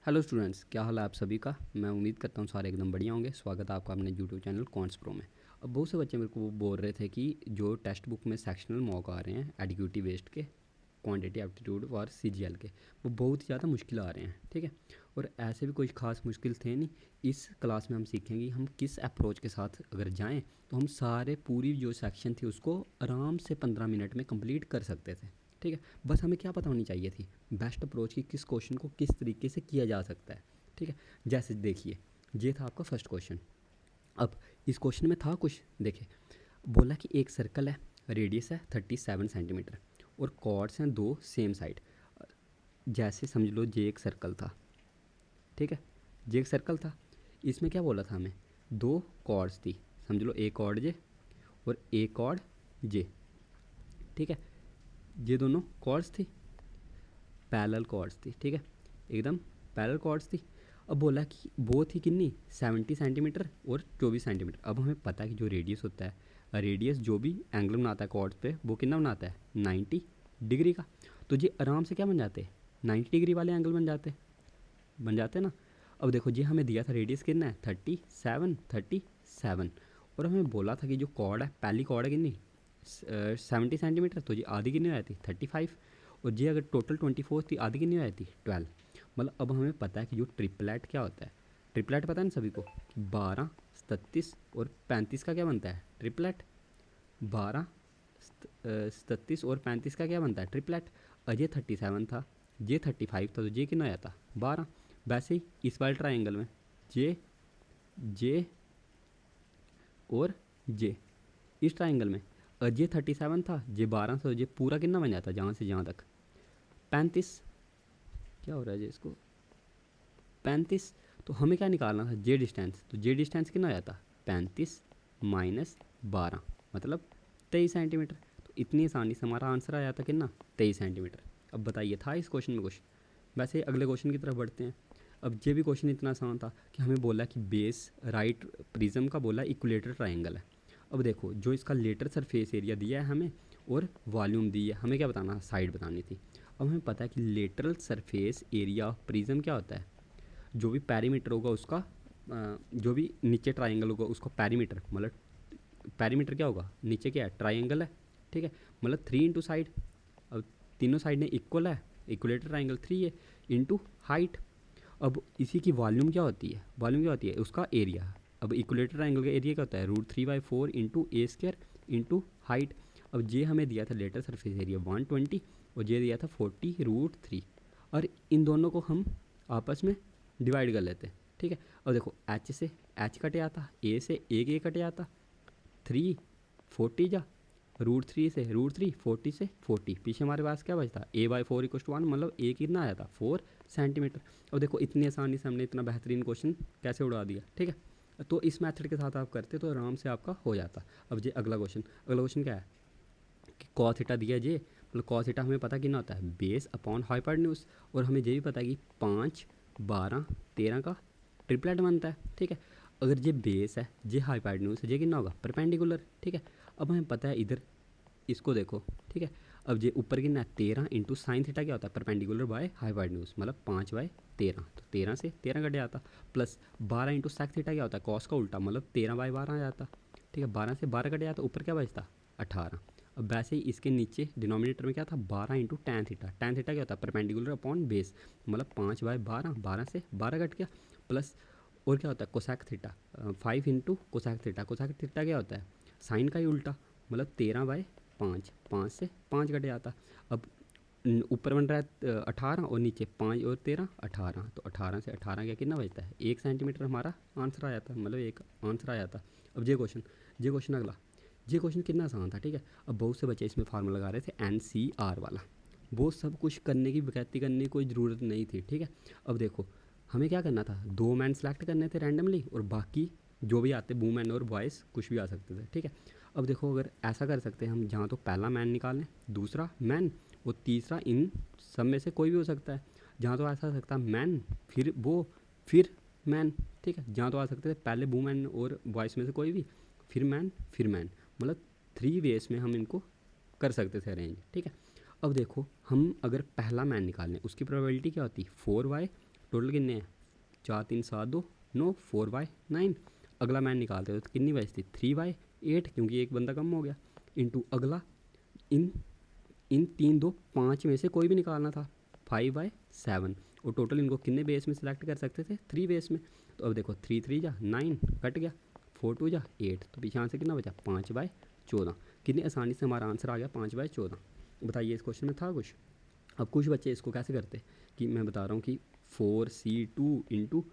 Hello students, क्या हाल है आप सभी का। मैं उम्मीद करता हूँ सारे एकदम बढ़िया होंगे। स्वागत है आपका अपने यूट्यूब चैनल कॉन्ट्स प्रो में। अब बहुत से बच्चे मेरे को बोल रहे थे कि जो टेक्स्ट बुक में सेक्शनल मॉक आ रहे हैं एडिक्यूटिव वेस्ट के, क्वांटिटी एप्टीट्यूड और सीजीएल के, वो बहुत ही ज़्यादा मुश्किल आ रहे हैं। ठीक है, और ऐसे भी कोई ख़ास मुश्किल थे नहीं। इस क्लास में हम सीखेंगे हम किस अप्रोच के साथ अगर जाएँ तो हम सारे पूरी जो सेक्शन थी उसको आराम से 15 मिनट में कंप्लीट कर सकते थे। ठीक है, बस हमें क्या पता होनी चाहिए थी बेस्ट अप्रोच की, किस क्वेश्चन को किस तरीके से किया जा सकता है। ठीक है, जैसे देखिए ये था आपका फर्स्ट क्वेश्चन। अब इस क्वेश्चन में था कुछ, देखिए बोला कि एक सर्कल है, रेडियस है 37 सेंटीमीटर और कॉर्ड्स हैं दो सेम साइड। जैसे समझ लो ये एक सर्कल था। ठीक है, ये एक सर्कल था, इसमें क्या बोला था हमें, दो कॉर्ड्स थी। समझ लो एक कॉर्ड जे और एक कॉर्ड जे। ठीक है, ये दोनों कॉर्ड्स थी, पैरेलल कॉर्ड्स थी। ठीक है, एकदम पैरेलल कॉर्ड्स थी। अब बोला कि वो थी कितनी, 70 सेंटीमीटर और 24 सेंटीमीटर। अब हमें पता है कि जो रेडियस होता है, रेडियस जो भी एंगल बनाता है कॉर्ड्स पे वो कितना बनाता है, 90 डिग्री का। तो ये आराम से क्या बन जाते हैं, 90 डिग्री वाले एंगल बन जाते ना। अब देखो जी हमें दिया था रेडियस कितना है, 37 और हमें बोला था कि जो कॉर्ड है, पहली कॉर्ड है कितनी, 70 सेंटीमीटर, तो ये आधी कितनी हो जाती, 35। और ये अगर टोटल 24 थी, आधी कितनी हो जाती, 12। मतलब अब हमें पता है कि जो ट्रिपलेट क्या होता है, ट्रिपलेट पता है ना सभी को, 12, 37 और 35 का क्या बनता है, ट्रिपलेट। 12, 37 और 35 का क्या बनता है, ट्रिपलेट। अजय 37 था, जे 35 था, तो जे कितना आया था, 12। वैसे ही इस वाले ट्राइंगल में जे जे और जे, इस ट्राइंगल में जे 37 था, जे 12 था, तो जे पूरा कितना बन जाता जहाँ से जहाँ तक, 35। क्या हो रहा है जी इसको, 35। तो हमें क्या निकालना था, जे डिस्टेंस। तो जे डिस्टेंस कितना आ जाता, 35 माइनस 12 मतलब 23 सेंटीमीटर। तो इतनी आसानी से हमारा आंसर आ जाता कितना, 23 सेंटीमीटर। अब बताइए था इस क्वेश्चन में कुछ। वैसे अगले क्वेश्चन की तरफ बढ़ते हैं। अब ये भी क्वेश्चन इतना आसान था कि हमें बोला कि बेस राइट प्रिज्म का बोला इक्विलेटर ट्राइंगल है। अब देखो जो इसका लेटर सरफेस एरिया दिया है हमें और वॉल्यूम दी है, हमें क्या बताना, साइड बतानी थी। अब हमें पता है कि lateral surface area of prism क्या होता है, जो भी पैरीमीटर होगा उसका, जो भी नीचे ट्राइंगल होगा उसका पैरीमीटर, मतलब पैरीमीटर क्या होगा, नीचे क्या है, ट्राइंगल है। ठीक है, मतलब 3 इंटू साइड। अब तीनों साइड ने इक्वल है, इक्वलेटर ट्राइंगल 3 है, इंटू हाइट। अब इसी की वॉल्यूम क्या होती है, वॉल्यूम क्या होती है, उसका एरिया। अब इक्वलेटर ट्राइंगल का एरिया क्या होता है, √3/4 इंटू ए स्क्वायर इंटू हाइट। अब ये हमें दिया था लेटर सरफेस एरिया 120 और ये दिया था 40√3। और इन दोनों को हम आपस में डिवाइड कर लेते हैं। ठीक है, अब देखो एच से एच कटे आता, ए से एक ए कटे आता, 3 40 जा, √3 से √3, 40 से 40, पीछे हमारे पास क्या बचता, a/4 = 1, मतलब ए कितना आया था, 4 सेंटीमीटर। अब देखो इतनी आसानी से हमने इतना बेहतरीन क्वेश्चन कैसे उड़ा दिया। ठीक है, तो इस मेथड के साथ आप करते तो आराम से आपका हो जाता। अब ये अगला क्वेश्चन क्या है कि कॉस थीटा दिया जे, मतलब कॉस थीटा हमें पता कितना होता है, बेस अपॉन हाइपोटेन्यूज। और हमें ये भी पता है कि 5, 12, 13 का ट्रिपलेट बनता है। ठीक है, अगर ये बेस है, ये हाइपोटेन्यूज है, ये कितना होगा, परपेंडिकुलर। ठीक है, अब हमें पता है इधर इसको देखो। ठीक है, अब ये ऊपर कितना है, 13 इंटू साइन थीटा क्या होता है, परपेंडिकुलर बाय हाइपोटेन्यूज, मतलब 5/13, तो 13 से 13 कट जाता। प्लस 12 इंटू सेक थीटा क्या होता है, कॉस का उल्टा, मतलब 13/12 आ जाता। ठीक है, 12 से 12 कट जाता, ऊपर क्या बचता, 18। अब वैसे ही इसके नीचे डिनोमिनेटर में क्या था, 12 into tan theta. Tan theta क्या होता है, परपेंडिकुलर अपॉन बेस, मतलब 5/12, 12 से 12 कट गया। प्लस और क्या होता है, cosec theta, 5 into cosec theta. Cosec theta क्या होता है, साइन का ही उल्टा, मतलब 13/5, 5 से 5 कट जाता। अब ऊपर बन रहा है 18 और नीचे 5 और 13 18, तो 18 से 18 क्या कितना बचता है, 1 सेंटीमीटर हमारा आंसर आ जाता है, मतलब एक आंसर आ जाता। अब ये क्वेश्चन अगला, ये क्वेश्चन कितना आसान था। ठीक है, अब बहुत से बच्चे इसमें फार्मूला लगा रहे थे NCR वाला, वो सब कुछ करने की बकैती करने की कोई ज़रूरत नहीं थी। ठीक है, अब देखो हमें क्या करना था, 2 मैन सेलेक्ट करने थे रैंडमली और बाकी जो भी आते वूमेन और बॉयज़ कुछ भी आ सकते थे। ठीक है, अब देखो अगर ऐसा कर सकते हैं हम, जहाँ तो पहला मैन निकालें, दूसरा मैन और तीसरा इन सब में से कोई भी हो सकता है। जहाँ तो ऐसा हो सकता है मैन फिर वो फिर मैन। ठीक है, जहाँ तो आ सकते थे पहले वूमेन और बॉयज़ में से कोई भी, फिर मैन, मतलब 3 वेज में हम इनको कर सकते थे अरेंज। ठीक है, अब देखो हम अगर पहला मैन निकालें उसकी प्रोबेबिलिटी क्या होती, 4/3 टोटल कितने हैं 4 3 7 2 9 4/9। अगला मैन निकालते हो तो कितनी बचती 3/8 क्योंकि एक बंदा कम हो गया इंटू अगला इन इन 3 2 5 में से कोई भी निकालना था 5/7 और टोटल इनको कितने बेस में सिलेक्ट कर सकते थे 3 बेस में। तो अब देखो 3 3 जा 9 कट गया 4 2 जा 8 तो पीछे से कितना बचा 5/14। कितनी आसानी से हमारा आंसर आ गया 5/14। बताइए इस क्वेश्चन में था कुछ। अब कुछ बच्चे इसको कैसे करते कि मैं बता रहा हूँ कि 4c2 into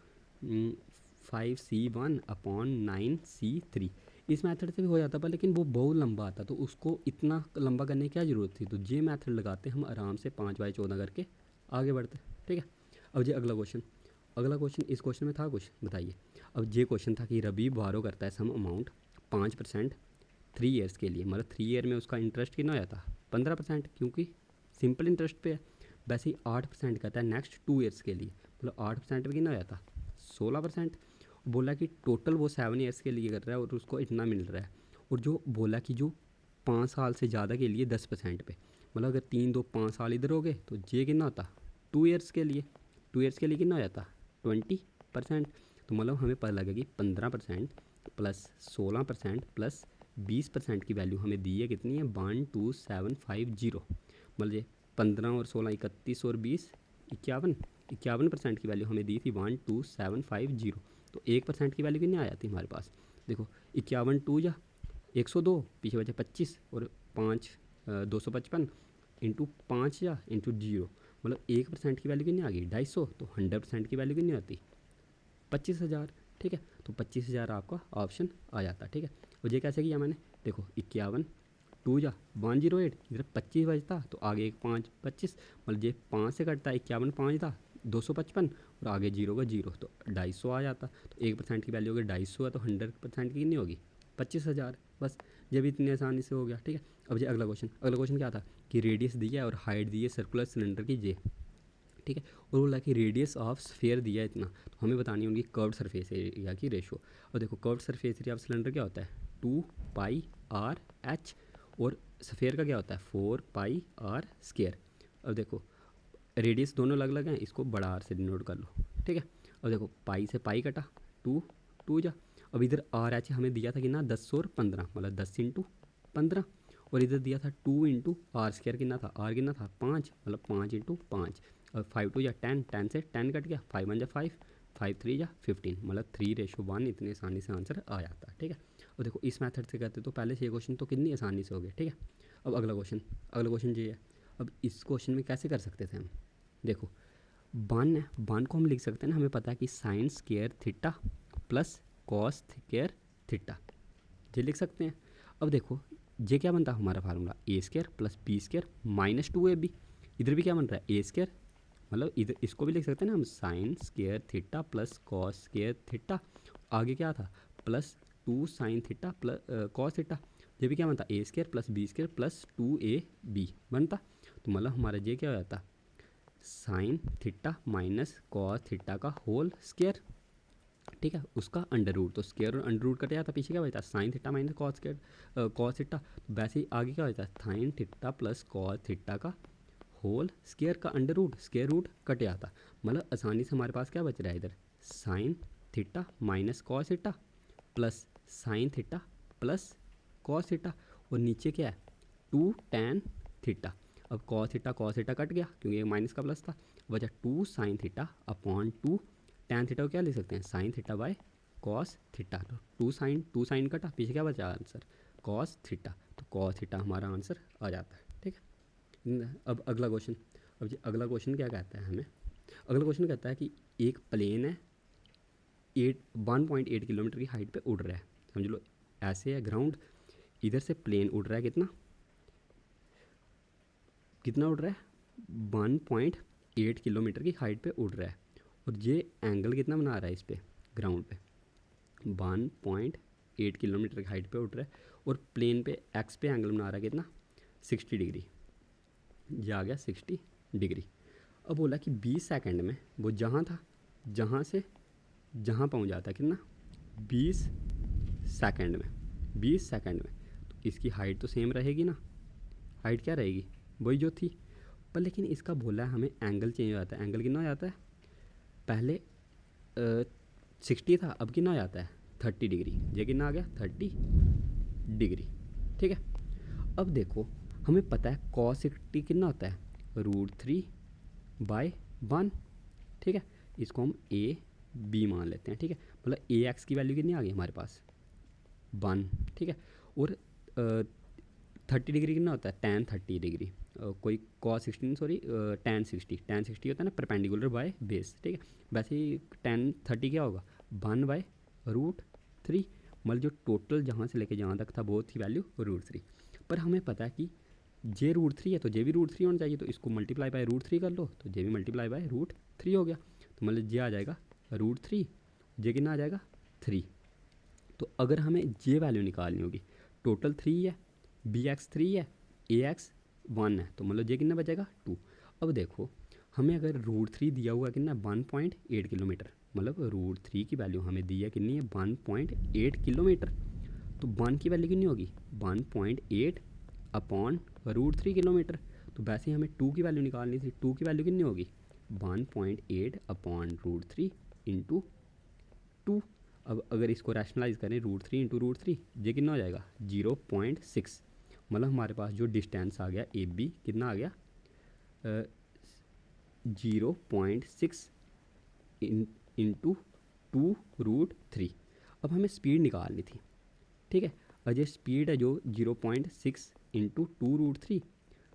5c1 upon 9c3 इस मेथड से भी हो जाता पर लेकिन वो बहुत लंबा आता तो उसको इतना लंबा करने की क्या ज़रूरत थी। तो ये मेथड लगाते हम आराम से 5/14 करके आगे बढ़ते। ठीक है। अब ये अगला क्वेश्चन इस क्वेश्चन में था कुछ बताइए। अब ये क्वेश्चन था कि रबी बारो करता है सम अमाउंट 5% 3 ईयर्स के लिए मतलब 3 ईयर में उसका इंटरेस्ट कितना हो जाता 15% क्योंकि सिंपल इंटरेस्ट पे है। वैसे ही 8% कहता है नेक्स्ट 2 ईयर्स के लिए मतलब 8% में कितना हो जाता 16%। बोला कि टोटल वो 7 ईयर्स के लिए कर रहा है और उसको इतना मिल रहा है। और जो बोला कि जो 5 साल से ज़्यादा के लिए 10% पे मतलब अगर 3 2 5 साल इधर हो गए तो ये कितना होता 2 ईयर्स के लिए कितना हो जाता 20%। तो मतलब हमें पता लगा कि 15% प्लस 16% प्लस 20% की वैल्यू हमें दी है कितनी है 12750। मतलब ये 15 और 16 31 और 20 51% की वैल्यू हमें दी थी 12750। तो 1% की वैल्यू कितनी आ जाती है हमारे पास देखो 51 2 या 102 पीछे बचे 25 और 5 255 इंटू 5 या इंटू 0 मतलब 1% की वैल्यू कितनी आ गई 250। तो 100% की वैल्यू कितनी आती 25,000। ठीक है। तो 25,000 आपका ऑप्शन आ जाता। ठीक है। और ये कैसे किया मैंने देखो 51 2 जा 108 इधर 25 बचता तो आगे एक 5 25 मतलब ये 5 से कटता 51 5 था 255 और आगे 0 का 0 तो 250 आ जाता। तो 1% की वैल्यू अगर 250 है तो 100% की कितनी होगी 25,000। बस ये भी इतनी आसानी से हो गया। ठीक है। अब ये अगला क्वेश्चन क्या था कि रेडियस दी है और हाइट दी है सर्कुलर सिलेंडर की जे। ठीक है। और बोला कि रेडियस ऑफ स्फीयर दिया है इतना तो हमें बतानी है उनकी कर्व्ड सरफेस एरिया की रेशो। और देखो curved surface area of cylinder क्या होता है 2πr/h और स्फीयर का क्या होता है 4πr²। अब देखो रेडियस दोनों अलग अलग हैं इसको बड़ा आर से डिनोट कर लो। ठीक है। अब देखो पाई से पाई कटा 2 2 जा। अब इधर आर एच हमें दिया था कितना 10 और 15 मतलब 10 इंटू 15 और इधर दिया था 2 इंटू r² कितना था आर कितना था 5 मतलब 5 इंटू 5 और 5 2 या 10 10 से 10 कट गया 5 1 जा 5 5 3 जा 15 मतलब 3:1 इतनी आसानी से आंसर आ जाता है। ठीक है। और देखो इस मेथड से करते तो पहले से ये क्वेश्चन तो कितनी आसानी से हो गया। ठीक है। अब अगला क्वेश्चन ये है। अब इस क्वेश्चन में कैसे कर सकते थे हम देखो बान को हम लिख सकते हैं ना हमें पता है कि sine square theta plus cos square theta ये लिख सकते हैं। अब देखो ये क्या बनता है हमारा formula a² plus b² minus 2ab। इधर भी क्या बन रहा है a² मतलब इधर इसको भी लिख सकते हैं ना हम sine square theta plus cos square theta आगे क्या था plus 2 sign theta plus cos theta. ये भी क्या बनता a² plus b² plus 2ab बनता। तो मतलब हमारा ये क्या हो जाता sine theta minus cos theta का होल स्क्वायर। ठीक है। उसका अंडर रूट तो स्क्वायर और अंडर रूट कट जाता पीछे क्या बचता sine theta minus cos square cos theta. तो वैसे ही आगे क्या होता है sine theta plus cos theta का होल स्क्वायर का under root square root cut जाता मतलब आसानी से हमारे पास क्या बच रहा है इधर sign theta minus cos theta plus sign theta plus cos theta और नीचे क्या है 2 tan थीटा। अब कॉस थीटा कट गया क्योंकि माइनस का प्लस था बचा 2 sine theta upon 2 tan theta को क्या लिख सकते हैं sine theta by cos theta. तो 2 साइन कटा पीछे क्या बचा आंसर कॉस थीटा। तो कॉस थीटा हमारा आंसर आ जाता है। ठीक है। अब अगला क्वेश्चन क्या कहता है हमें अगला क्वेश्चन कहता है कि एक प्लेन है 1.8 किलोमीटर की हाइट पे उड़ रहा है समझ लो ऐसे है ग्राउंड इधर से प्लेन उड़ रहा है कितना उड़ रहा है 1.8 किलोमीटर की हाइट पे उड़ रहा है और ये एंगल कितना बना रहा है इस पे ग्राउंड पे 1.8 किलोमीटर की हाइट पे उड़ रहा है और प्लेन पे एक्स पे एंगल बना रहा है कितना 60 डिग्री। ये आ गया 60 डिग्री। अब बोला कि 20 सेकंड में वो जहाँ था जहाँ से जहाँ पहुँच जाता है कितना 20 सेकंड में तो इसकी हाइट तो सेम रहेगी ना हाइट क्या रहेगी वही जो थी पर लेकिन इसका बोला है हमें एंगल चेंज हो जाता है एंगल कितना हो जाता है पहले 60 था, अब कितना आ जाता है 30 डिग्री, ये कितना आ गया 30 डिग्री। ठीक है, अब देखो हमें पता है cos 60 कितना होता है √3/1। ठीक है, इसको हम a b मान लेते हैं। ठीक है, मतलब ax की वैल्यू कितनी आ गई हमारे पास 1। ठीक है, और 30 डिग्री कितना होता है tan 30 डिग्री, कोई cos 16 सॉरी tan 60 होता है ना परपेंडिकुलर बाय बेस। ठीक है, वैसे ही tan 30 क्या होगा 1/√3, मतलब जो टोटल जहाँ से लेके जहाँ तक था वो थी वैल्यू √3। पर हमें पता है कि जे √3 है तो जे भी √3 होना चाहिए, तो इसको मल्टीप्लाई बाय √3 कर लो तो जे भी मल्टीप्लाई बाय √3 हो गया। तो मतलब जे आ जाएगा √3, जे कितना आ जाएगा 3। तो अगर हमें जे वैल्यू निकालनी होगी, टोटल 3 है, बी एक्स 3 है, ए एक्स 1 है, तो मतलब जे कितना बचेगा 2। अब देखो हमें अगर √3 दिया हुआ कितना 1.8 किलोमीटर, मतलब √3 की वैल्यू हमें दी है कितनी है 1.8 किलोमीटर, तो 1 की वैल्यू कितनी होगी 1.8 अपॉन √3 किलोमीटर। तो वैसे ही हमें 2 की वैल्यू निकालनी थी, 2 की वैल्यू कितनी होगी 1.8 अपॉन √3 इंटू 2। अब अगर इसको रैशनलाइज करें √3 इंटू √3, ये कितना हो जाएगा 0.6, मतलब हमारे पास जो डिस्टेंस आ गया ए बी कितना आ गया 0.6 इंटू 2√3। अब हमें स्पीड निकालनी थी। ठीक है, और ये स्पीड है जो 0.6 इंटू 2√3,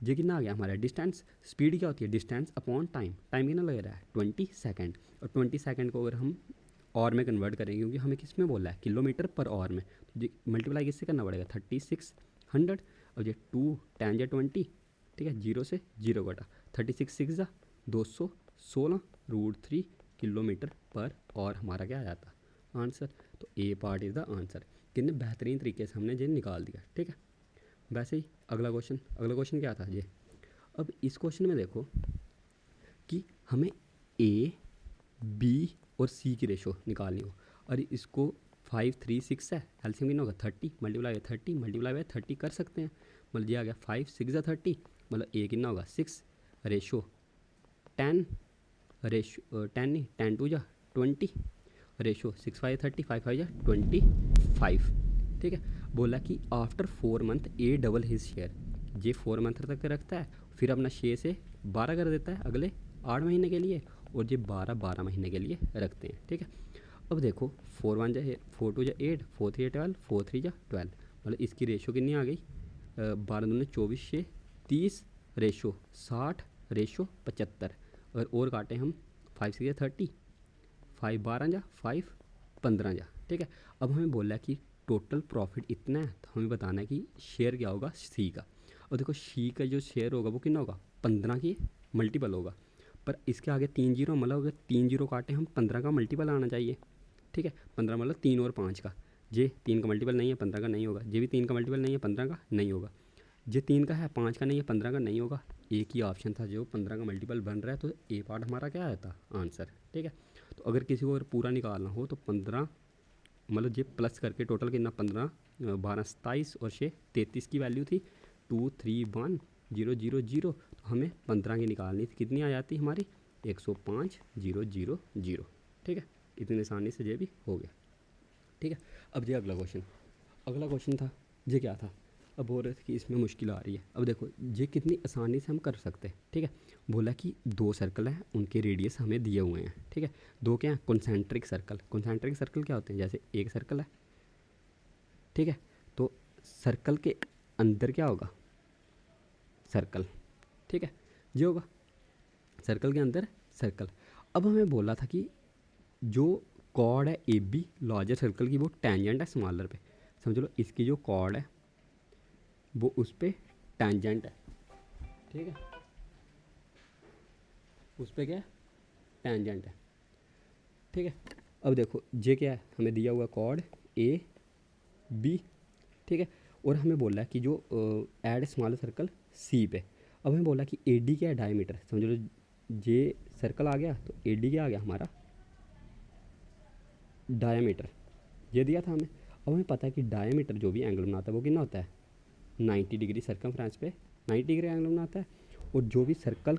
ये कितना आ गया हमारा डिस्टेंस। स्पीड क्या होती है डिस्टेंस अपॉन टाइम, टाइम कितना लग रहा है 20 सेकेंड, और 20 सेकेंड को अगर हम और में कन्वर्ट करेंगे क्योंकि हमें किस में बोला है किलोमीटर पर आवर में, तो मल्टीप्लाई किससे करना पड़ेगा 3600। और ये 2 10 या 20, ठीक है 0 से 0 कटा, 36 6 जा 216 √3 किलोमीटर पर आवर हमारा क्या आ जाता आंसर। तो ए पार्ट इज़ द आंसर। कितने बेहतरीन तरीके से हमने ये निकाल दिया। ठीक है, वैसे ही अगला क्वेश्चन क्या था ये। अब इस क्वेश्चन में देखो कि हमें ए बी और सी की रेशो निकालनी हो, और इसको 5 3 6 है, एलसीएम कितना होगा 30 मल्टीप्लाई बाय 30 कर सकते हैं। मतलब ये आ गया 5 6 30, मतलब ए कितना होगा 6 रेशो 10, रेशो 10 नहीं 10 2 जा 20, रेशो 6 5 30 5 5 जा 25। ठीक है, बोला कि after 4 month A double his share, ये 4 मंथ तक रखता है, फिर अपना 6 से 12 कर देता है अगले 8 महीने के लिए, और ये 12 महीने के लिए रखते हैं। ठीक है, अब देखो 4 1 जा 4 2 जा 8 4 3 12 4 3 जा 12, मतलब इसकी रेशो कितनी आ गई 12 दूने 24 6 30 रेशो 60 रेशो 75। अगर और काटें हम 5 6 30 5 12 जा 5 15 जा। ठीक है, अब हमें बोला है कि टोटल प्रॉफिट इतना है, तो हमें बताना है कि शेयर क्या होगा सी का। और देखो सी का जो शेयर होगा वो कितना होगा 15 की मल्टीपल होगा, पर इसके आगे 3 जीरो, मतलब अगर 3 जीरो काटे हम 15 का मल्टीपल आना चाहिए। ठीक है, 15 मतलब 3 और 5 का, ये 3 का मल्टीपल नहीं है 15 का नहीं होगा, ये भी 3 का मल्टीपल नहीं है 15 का नहीं होगा, ये 3 का है 5 का नहीं है 15 का नहीं होगा। एक ही ऑप्शन था जो 15 का मल्टीपल बन रहा है, तो ए पार्ट हमारा क्या आया था आंसर। ठीक है, तो अगर किसी को अगर पूरा निकालना हो तो 15 मतलब ये प्लस करके टोटल कितना 15 12 27 और 6 33 की वैल्यू थी 2 3 1 0 0 0, तो हमें 15 की निकालनी थी, कितनी आ जाती हमारी 105 0 0 0। ठीक है, इतनी आसानी से ये भी हो गया। ठीक है, अब ये अगला क्वेश्चन था, ये क्या था, अब बोल रहे थे कि इसमें मुश्किल आ रही है। अब देखो ये कितनी आसानी से हम कर सकते हैं। ठीक है, बोला कि 2 सर्कल हैं, उनके रेडियस हमें दिए हुए हैं। ठीक है, 2 क्या हैं कॉन्सेंट्रिक सर्कल क्या होते हैं, जैसे एक सर्कल है। ठीक है, तो सर्कल के अंदर क्या होगा सर्कल। ठीक है, ये होगा सर्कल के अंदर सर्कल। अब हमें बोला था कि जो कॉर्ड है ए बी लार्जर सर्कल की वो टेंजेंट है स्मॉलर पे, समझ लो इसकी जो कॉर्ड है वो उस पर टेंजेंट है। ठीक है, उस पर क्या है टेंजेंट है। ठीक है, अब देखो ये क्या है हमें दिया हुआ कॉर्ड ए बी। ठीक है, और हमें बोला है कि जो ऐड स्मॉलर सर्कल सी पे। अब हमें बोला कि ए डी क्या है डायमीटर, समझ लो ये सर्कल आ गया, तो ए डी क्या आ गया हमारा डायमीटर, ये दिया था हमें। अब हमें पता है कि डायमीटर जो भी एंगल बनाता है वो कितना होता है 90 डिग्री, सर्कमफ्रेंस पे 90 डिग्री एंगल बनाता है, और जो भी सर्कल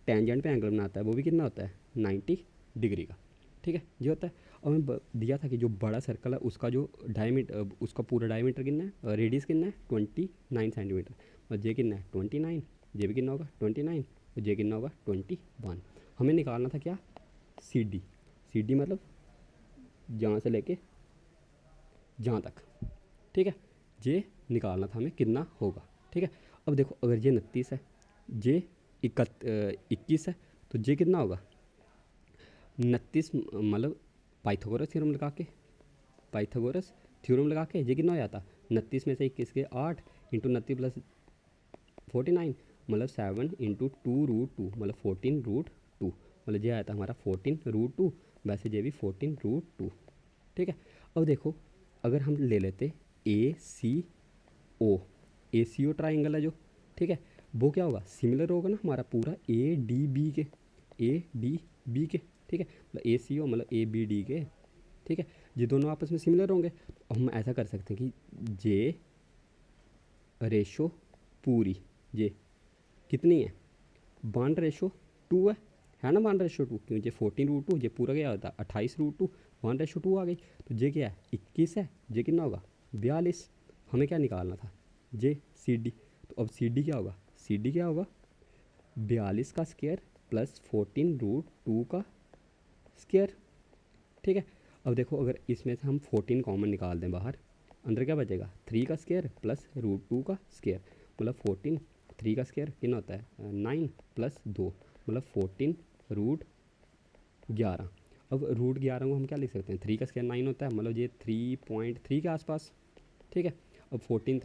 टेंजेंट पे एंगल बनाता है वो भी कितना होता है 90 डिग्री का, ठीक है ये होता है। और हमें दिया था कि जो बड़ा सर्कल है उसका जो डायमीटर, उसका पूरा डायमीटर कितना है, रेडियस कितना है 29 सेंटीमीटर, और जे कितना है 29, जे भी कितना होगा 29, और जे कितना होगा 21। हमें निकालना था क्या, सी डी, सी डी मतलब जहाँ से लेके जहाँ तक, ठीक है जे निकालना था हमें कितना होगा, ठीक है। अब देखो अगर जे 29 है, जे 21 है, तो जे कितना होगा 29 मतलब पाइथागोरस थ्योरम लगा के, पाइथागोरस थ्योरम लगा के जे कितना हो जाता 29 में से 21 के 8 इंटू 29 प्लस 49 मतलब 7 इंटू 2√2 मतलब 14√2 मतलब ये आया था हमारा 14√2, वैसे ये भी 14√2, ठीक है। अब देखो अगर हम ले लेते ए सी ओ ट्राइंगल है जो, ठीक है वो क्या होगा, सिमिलर होगा ना हमारा पूरा ए डी बी के, ठीक है मतलब ए सी ओ मतलब ए बी डी के, ठीक है ये दोनों आपस में सिमिलर होंगे। तो हम ऐसा कर सकते हैं कि जे रेशो पूरी जे कितनी है, 1:2 है ना, 1:2 क्योंकि जे 14√2, ये पूरा क्या होता है 28√2, 1:2 आ गई। तो जे क्या है 21 है, जे कितना होगा 42। हमें क्या निकालना था जे सी डी, तो अब सी डी क्या होगा, सी डी क्या होगा 42 का स्क्वायर प्लस 14√2 का स्क्वायर, ठीक है। अब देखो अगर इसमें से हम 14 कॉमन निकाल दें बाहर, अंदर क्या बचेगा 3 का स्क्वायर प्लस √2 का स्क्वायर मतलब 14, 3 का स्क्वायर कितना होता है 9 प्लस 2 मतलब 14√11। अब √11 को हम क्या लिख सकते हैं, 3 का स्क्वायर 9 होता है मतलब ये 3.3 के आसपास, ठीक है। अब 14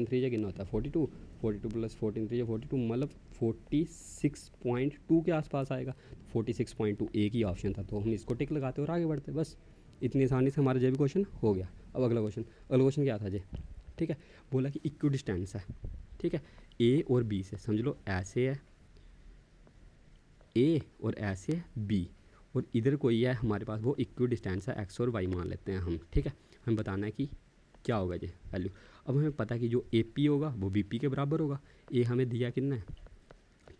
3 कितना होता है 42, 42 प्लस 14 3 42 मतलब 46.2 के आसपास आएगा। 46.2 एक ही ऑप्शन था तो हम इसको टिक लगाते और आगे बढ़ते, बस इतनी आसानी से हमारा जो भी क्वेश्चन हो गया। अब अगला क्वेश्चन क्या था जी, ठीक है बोला कि इक्वी डिस्टेंस है, ठीक है ए और बी से, समझ लो ऐसे है ए और ऐसे है बी, और इधर कोई है हमारे पास वो इक्वी डिस्टेंस है एक्स और वाई मान लेते हैं हम, ठीक है। हमें बताना है कि क्या होगा जी वैल्यू। अब हमें पता है कि जो ए पी होगा वो बी पी के बराबर होगा। ए हमें दिया कितना है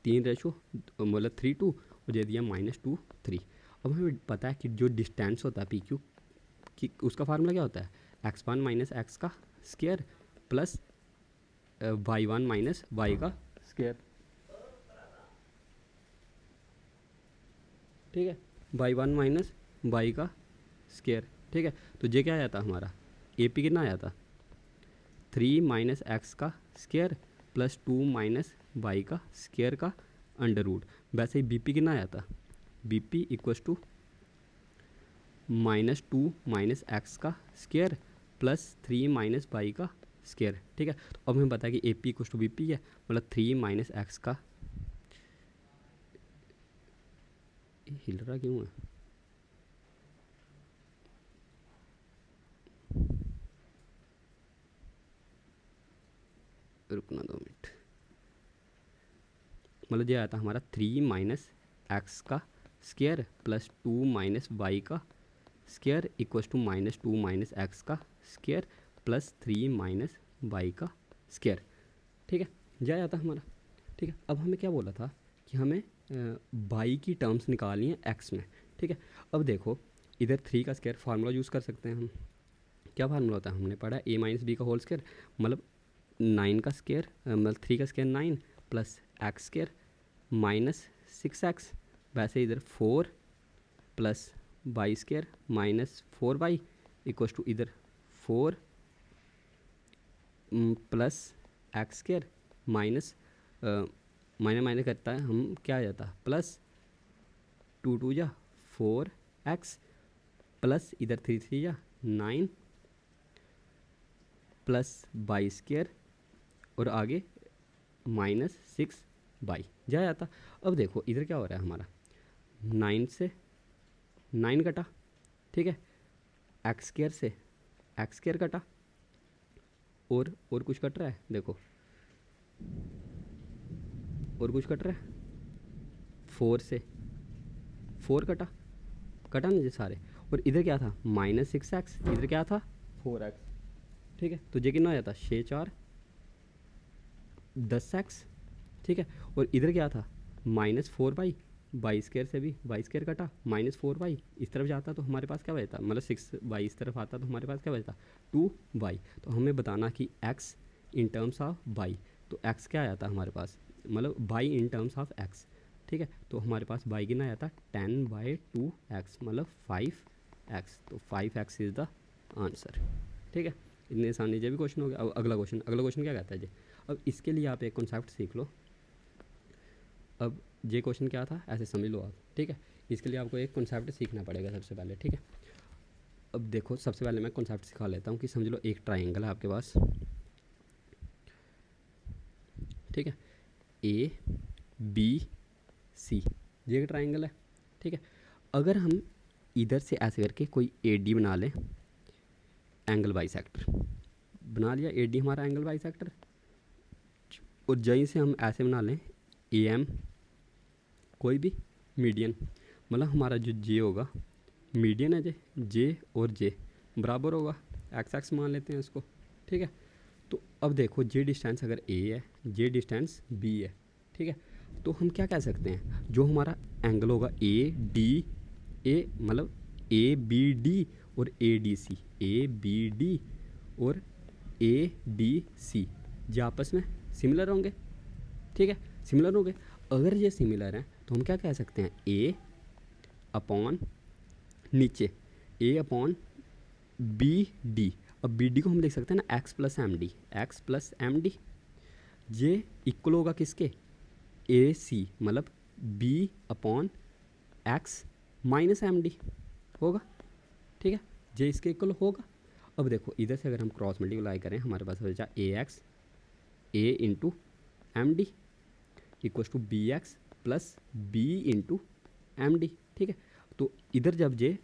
3 मतलब 3:2, और ये दिया -2 3। अब हमें पता है कि जो डिस्टेंस होता है पी क्यू कि उसका फार्मूला क्या होता है x1 माइनस एक्स का square plus y1 minus y का स्क्वायर, ठीक है y1 माइनस वाई का स्क्वायर, ठीक है। तो ये क्या आया था हमारा ए पी कितना आया था 3 माइनस एक्स का स्क्वायर प्लस 2 माइनस वाई का स्क्वायर का अंडर रूट। वैसे ही बी पी कितना आया था, B P equals to -2 minus x का स्क्वायर प्लस 3 माइनस वाई का स्क्वायर, ठीक है। तो अब हमें पता है कि A P equals to B P है मतलब 3 माइनस एक्स का, हिल रहा क्यों है, रुकना 2 मिनट, मतलब ये आया था हमारा 3 माइनस एक्स का स्क्वायर प्लस 2 माइनस वाई का square equals to -2 minus x का स्क्वायर प्लस 3 माइनस वाई का स्क्वायर, ठीक है यह आया था हमारा, ठीक है। अब हमें क्या बोला था कि हमें वाई की टर्म्स निकालनी है एक्स में, ठीक है। अब देखो इधर 3 का स्क्वायर फार्मूला यूज़ कर सकते हैं हम, क्या फार्मूला होता है हमने पढ़ा a माइनस बी का होल स्क्वायर मतलब 9 का स्क्वायर मतलब 3 का square 9 plus x square -6x, वैसे इधर 4 plus Y square -4y equals to इधर 4 plus x square minus minus करता है हम क्या आ जाता है प्लस 2 2 जा 4x प्लस इधर 3 3 जा 9 प्लस वाई स्क्वायर और आगे -6y जा जाता। अब देखो इधर क्या हो रहा है हमारा 9 से 9 कटा, ठीक है एक्स स्क्वायर से एक्स स्क्वायर कटा और कुछ कट रहा है देखो, और कुछ कट रहा है 4 से 4 कटा ना ये सारे, और इधर क्या था -6x, इधर क्या था 4x, ठीक है। तो ये कितना हो जाता 6 4 10x, ठीक है। और इधर क्या था -4y वाई स्केयर से भी वाई स्केयर कटा माइनस 4y इस तरफ जाता तो हमारे पास क्या बचता, मतलब 6y इस तरफ आता तो हमारे पास क्या बचता 2y। तो हमें बताना कि x in terms of y, तो x क्या आया था हमारे पास, मतलब y in terms of x। ठीक है, तो हमारे पास y कितना आया था 10/2x मतलब 5x, तो 5x इज़ द आंसर। ठीक है, इतने आसान ये भी क्वेश्चन हो गया। अब अगला क्वेश्चन क्या कहता है जी। अब इसके लिए आप एक कॉन्सेप्ट सीख लो। अब ये क्वेश्चन क्या था ऐसे समझ लो आप। ठीक है, इसके लिए आपको एक कॉन्सेप्ट सीखना पड़ेगा सबसे पहले। ठीक है, अब देखो सबसे पहले मैं कॉन्सेप्ट सिखा लेता हूँ कि समझ लो एक ट्राइंगल है आपके पास। ठीक है, ए बी सी ये एक ट्राइंगल है। ठीक है, अगर हम इधर से ऐसे करके कोई ए डी बना लें, एंगल बाइसेक्टर बना लिया, ए डी हमारा एंगल बाइसेक्टर, और जहीं से हम ऐसे बना लें ए एम कोई भी मीडियन, मतलब हमारा जो जे होगा मीडियन है जे और जे बराबर होगा, एक्स एक्स मान लेते हैं इसको। ठीक है, तो अब देखो जे डिस्टेंस अगर ए है, जे डिस्टेंस बी है। ठीक है, तो हम क्या कह सकते हैं, जो हमारा एंगल होगा ए डी ए, मतलब ए बी डी और A D C, A B D और ए डी सी ये आपस में सिमिलर होंगे। ठीक है, सिमिलर होंगे। अगर ये सिमिलर हैं तो हम क्या कह सकते हैं, ए अपॉन नीचे ए अपॉन बी डी। अब बी डी को हम देख सकते हैं ना X plus M D, X plus M D ये इक्वल होगा किसके, ए सी, मतलब B upon X minus M D होगा। ठीक है, जे इसके इक्वल होगा। अब देखो इधर से अगर हम क्रॉस मल्टीप्लाई करें हमारे पास हो जाए A X A into M D equals to B X plus B into M D. ठीक है, तो इधर जब जे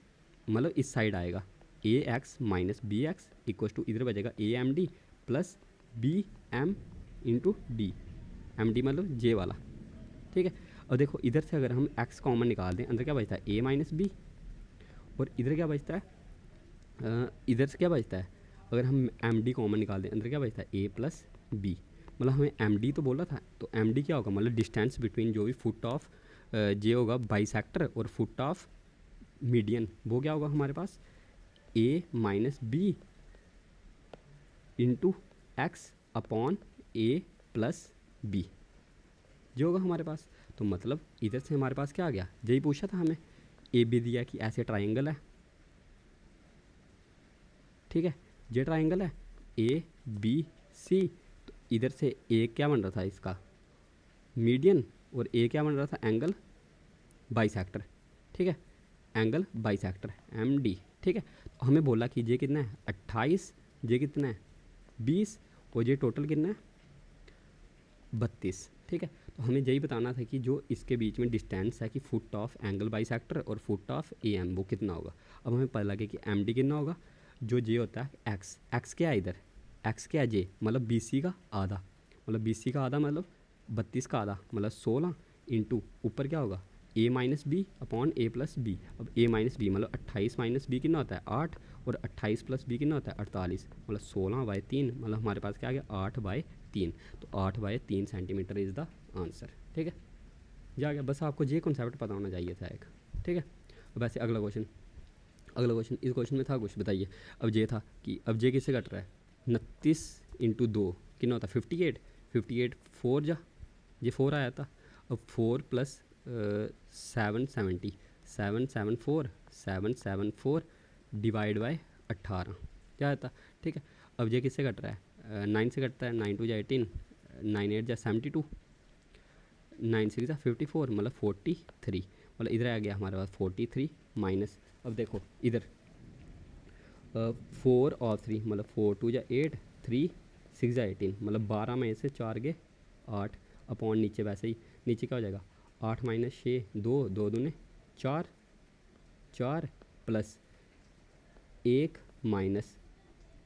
मतलब इस साइड आएगा A X minus B X equals to इधर बचेगा A M D plus B M into D, M D मतलब जे वाला। ठीक है, और देखो इधर से अगर हम एक्स कॉमन निकाल दें, अंदर क्या बचता है ए माइनस बी, और इधर क्या बचता है इधर से क्या बचता है, अगर हम एम डी कॉमन निकाल दें अंदर क्या बचता है ए प्लस बी, मतलब हमें एम डी तो बोला था, तो एम डी क्या होगा, मतलब डिस्टेंस बिटवीन जो भी फुट ऑफ जे होगा बाइसेक्टर और फुट ऑफ मीडियन, वो क्या होगा हमारे पास A minus B into X upon A plus B जो होगा हमारे पास। तो मतलब इधर से हमारे पास क्या आ गया, यही पूछा था हमें, ए बी दिया कि ऐसे ट्राइंगल है। ठीक है, ये ट्राइंगल है ए बी सी, तो इधर से ए क्या बन रहा था इसका मीडियन, और ए क्या बन रहा था एंगल बाइसेक्टर। ठीक है, एंगल बाइसेक्टर एम डी। ठीक है, तो हमें बोला कि ये कितना है 28, ये कितना है 20, और ये टोटल कितना है 32। ठीक है, तो हमें यही बताना था कि जो इसके बीच में डिस्टेंस है कि फुट ऑफ एंगल बाइसेक्टर और फुट ऑफ ए एम वो कितना होगा। अब हमें पता लगे कि एम डी कितना होगा, जो जे होता है एक्स, एक्स क्या है इधर, एक्स क्या है जे, मतलब बी सी का आधा, मतलब बी सी का आधा मतलब 32 का आधा मतलब 16 इंटू ऊपर क्या होगा ए minus B upon A plus B. अब ए माइनस बी मतलब 28 माइनस बी कितना होता है 8, और 28 प्लस बी कितना होता है 48, मतलब 16/3, मतलब हमारे पास क्या आ गया 8/3। तो 8/3 सेंटीमीटर इज़ द आंसर। ठीक है, जा गया, बस आपको ये कॉन्सेप्ट पता होना चाहिए था एक। ठीक है, अब ऐसे अगला क्वेश्चन इस क्वेश्चन में था कुछ बताइए। अब ये था कि अब ये किससे कट रहा है 29 इंटू 2 कितना होता है 58, 58 4 जा ये 4 आया था। अब 4 प्लस 770 774 डिवाइड बाय 18 क्या आता। ठीक है, अब ये किससे कट रहा है 9 से कटता है, 9 2 जा 18, 9 8 जा 72, 9 6 जा 54 मतलब 43, मतलब इधर आ गया हमारे पास 43 माइनस। अब देखो इधर 4 और 3 मतलब 4 2 जा 8, 3 6 जा 18 मतलब 12 में से 4 गए 8 अपॉन नीचे वैसे ही नीचे क्या हो जाएगा 8 माइनस 6 2 2 दूने 4 4 plus 1 minus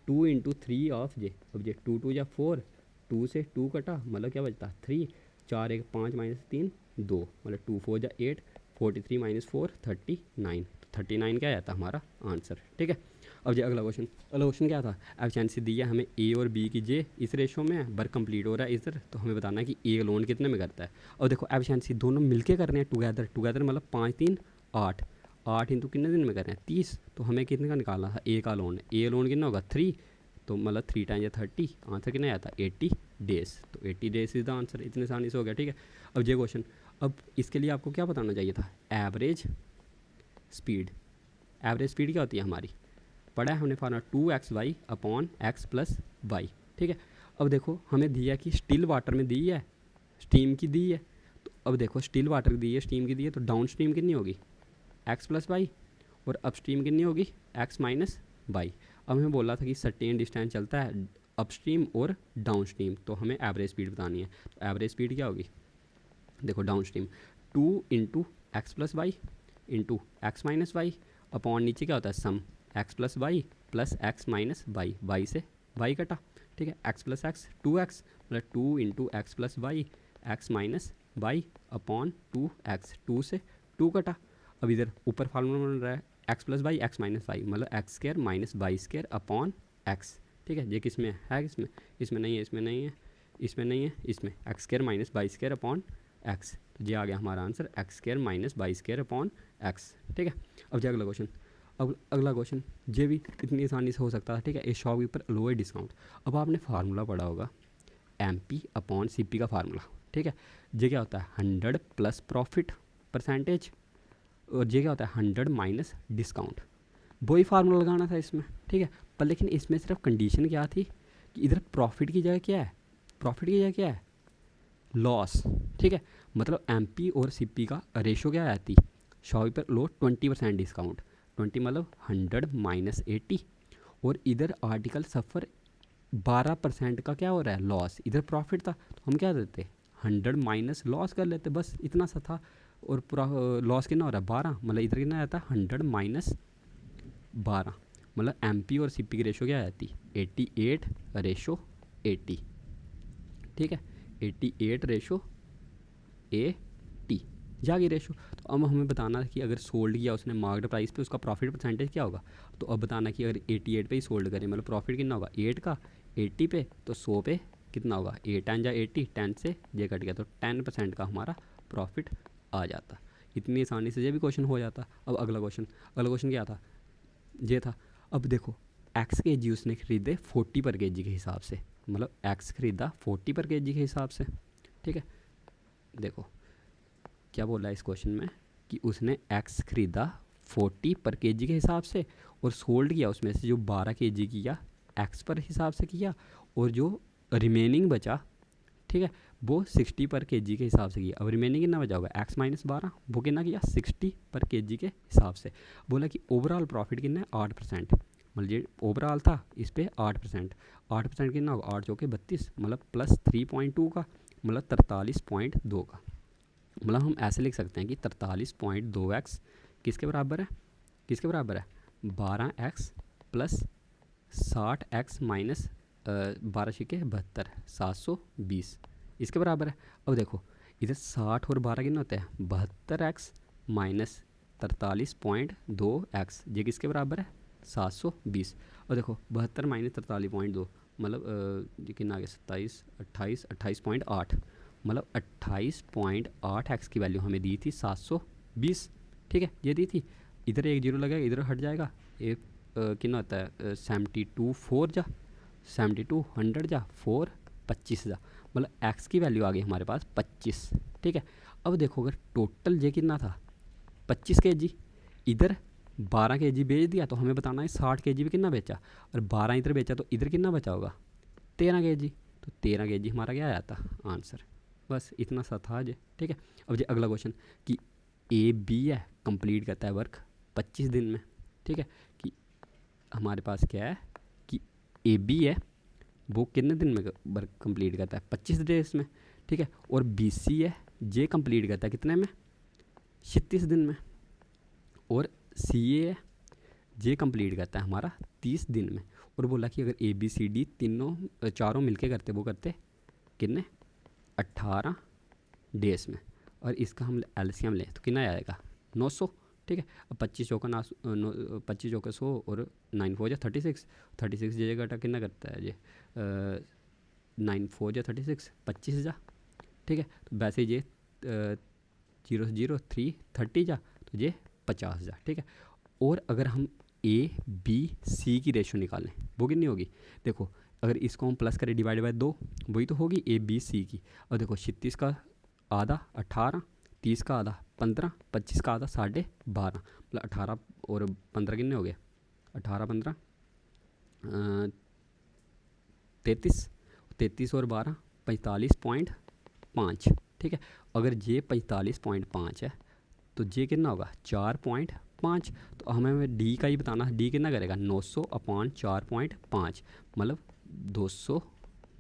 2 into 3 of J. अब ये 2 2 या 4, 2 से 2 कटा मतलब क्या बचता 3, 4 1 5 माइनस 3 2 मतलब 2 4 जा 8 43 माइनस 4 39, 39 क्या आता हमारा आंसर। ठीक है, अब जो अगला क्वेश्चन क्या था, एफिशिएंसी दी है हमें ए और बी की जे इस रेशो में है, वर्क कंप्लीट हो रहा है इधर, तो हमें बताना है कि ए लोन कितने में करता है। और देखो एफिशिएंसी दोनों मिलके कर रहे हैं टुगेदर मतलब 5 3 8, 8 इंटू कितने दिन में कर रहे हैं 30, तो हमें कितने का निकालना था ए का लोन, ए लोन कितना होगा 3, तो मतलब 3 टाइम या 30, आंसर कितना आता है 80 डेज, तो 80 डेज इज द आंसर। इतने आसानी से हो गया। ठीक है, अब ये क्वेश्चन, अब इसके लिए आपको क्या बताना चाहिए था, एवरेज स्पीड। एवरेज स्पीड क्या होती है हमारी, पढ़ा है हमने formula 2xy upon x plus Y. ठीक है, अब देखो हमें दिया कि स्टिल वाटर में दी है, स्टीम की दी है, तो अब देखो स्टिल वाटर की दी है, स्टीम की दी है, तो डाउन स्ट्रीम कितनी होगी x प्लस वाई, और अप स्ट्रीम कितनी होगी x माइनस वाई। अब हमें बोला था कि सर्टेन डिस्टेंस चलता है अप स्ट्रीम और डाउन स्ट्रीम, तो हमें एवरेज स्पीड बतानी है। तो एवरेज स्पीड क्या होगी, देखो downstream 2 into X plus Y into X minus Y upon नीचे क्या होता है sum X plus Y plus X minus Y, Y से वाई कटा। ठीक है, एक्स प्लस एक्स 2x मतलब 2 into X plus Y X minus Y upon 2x, 2 से 2 कटा। अब इधर ऊपर फार्मूला बन रहा है X plus Y X minus Y मतलब X square minus Y square upon X. ठीक है, ये किस में है किसमें, इसमें नहीं है, इसमें नहीं है, इसमें नहीं है, इसमें X square minus Y square upon X, तो ये आ गया हमारा answer X square minus Y square upon X. ठीक है, अब जो अगला क्वेश्चन, अब अगला क्वेश्चन ये भी इतनी आसानी से हो सकता है। ठीक है, ए शॉपकीपर लोअर डिस्काउंट। अब आपने फार्मूला पढ़ा होगा MP अपॉन CP का फार्मूला। ठीक है, ये क्या होता है 100 प्लस प्रॉफिट परसेंटेज, और ये क्या होता है 100 माइनस डिस्काउंट। वही फार्मूला लगाना था इसमें। ठीक है, पर लेकिन इसमें सिर्फ कंडीशन क्या थी कि इधर प्रॉफिट की जगह क्या है, प्रॉफिट की जगह क्या है लॉस। ठीक है, मतलब MP और CP का रेशो क्या आती, शॉपकीपर लो 20% डिस्काउंट, 20 मतलब 100 माइनस 80, और इधर आर्टिकल सफ़र 12% का क्या हो रहा है लॉस, इधर प्रॉफिट था, तो हम क्या देते 100 माइनस लॉस कर लेते, बस इतना सा था। और पूरा लॉस कितना हो रहा है 12, मतलब इधर कितना आता है 100 माइनस 12, मतलब MP और CP की रेशो क्या आती 88 रेशो 80। ठीक है, 88 रेशो 80 जागी रेशो। तो अब हमें बताना है कि अगर सोल्ड किया उसने मार्क्ड प्राइस पे, उसका प्रॉफिट परसेंटेज क्या होगा। तो अब बताना कि अगर 88 पे ही सोल्ड करें मतलब प्रॉफिट कितना होगा 8 का 80 पे, तो 100 पे कितना होगा 8 10 जा 80, 10 से ये कट गया, तो 10% का हमारा प्रॉफिट आ जाता। इतनी आसानी से ये भी क्वेश्चन हो जाता। अब अगला क्वेश्चन क्या था, ये था, अब देखो एक्स के जी उसने खरीदे 40 पर के जी के हिसाब से, मतलब एक्स खरीदा 40 पर के जी के हिसाब से। ठीक है, देखो क्या बोला है इस क्वेश्चन में कि उसने एक्स खरीदा 40 पर के जी के हिसाब से, और सोल्ड किया उसमें से जो 12 के जी किया एक्स पर हिसाब से किया, और जो रिमेनिंग बचा ठीक है वो 60 पर के जी के हिसाब से किया। अब रिमेनिंग कितना बचा होगा एक्स माइनस 12, वो कितना किया 60 पर के जी के हिसाब से। बोला कि ओवरऑल प्रॉफिट कितना है 8%, मतलब ये ओवरऑल था इस पर 8%, 8% कितना होगा 8 चौके 32, मतलब प्लस 3.2 का, मतलब 43.2 का। मतलब हम ऐसे लिख सकते हैं कि 43.2x किसके बराबर है, किसके बराबर है 12x प्लस 60x माइनस 12 छिके 72, 720 इसके बराबर है। अब देखो इधर 60 और 12 कितना होता है 72x माइनस 43.2x, ये किसके बराबर है 720। और देखो 72 माइनस 43.2 मतलब ये कितना आ गया 27 28.8, मतलब 28.8 एक्स की वैल्यू हमें दी थी 720। ठीक है, ये दी थी, इधर एक जीरो लगेगा इधर हट जाएगा, एक कितना होता है 72 4 जा 72 100 जा 4 25 जा, मतलब एक्स की वैल्यू आ गई हमारे पास 25। ठीक है, अब देखो अगर टोटल ये कितना था 25 kg, इधर 12 kg बेच दिया, तो हमें बताना है 60 kg भी कितना बेचा, और 12 इधर बेचा तो इधर कितना बचा होगा 13 kg, तो 13 kg हमारा क्या आया था आंसर। बस इतना सा था जे। ठीक है, अब जो अगला क्वेश्चन कि AB है कंप्लीट करता है वर्क 25 दिन में। ठीक है, कि हमारे पास क्या है कि AB है वो कितने दिन में वर्क कंप्लीट करता है 25 डेज में। ठीक है, और BC है जे कंप्लीट करता है कितने में 36 दिन में, और CA है जे कंप्लीट करता है हमारा 30 दिन में। और बोला कि अगर ABCD तीनों चारों मिलके करते वो करते कितने 18 डेज में, और इसका हम LCM लें तो कितना आएगा 900, ठीक है। अब 25 चौका 100 और 9 4 जा 36, 36 जे घटा कितना करता है जे 9 4 जा 36, 25 जा, ठीक है। तो वैसे ये 0 0 3 30 जा, तो ये 50 जा, ठीक है। और अगर हम ए बी सी की रेशो निकालें, वो कितनी होगी, देखो अगर इसको हम प्लस करें डिवाइड बाय 2, वही तो होगी ए बी सी की। और देखो 36 का आधा 18, 30 का आधा 15, 25 का आधा 12.5, मतलब 18 और 15 कितने हो गए, 18 15 33, 33 और 12 45.5, ठीक है। अगर ये 45.5 है तो ये कितना होगा 4.5। तो हमें डी का ही बताना है, डी कितना करेगा 900 अपॉन 4.5, मतलब 200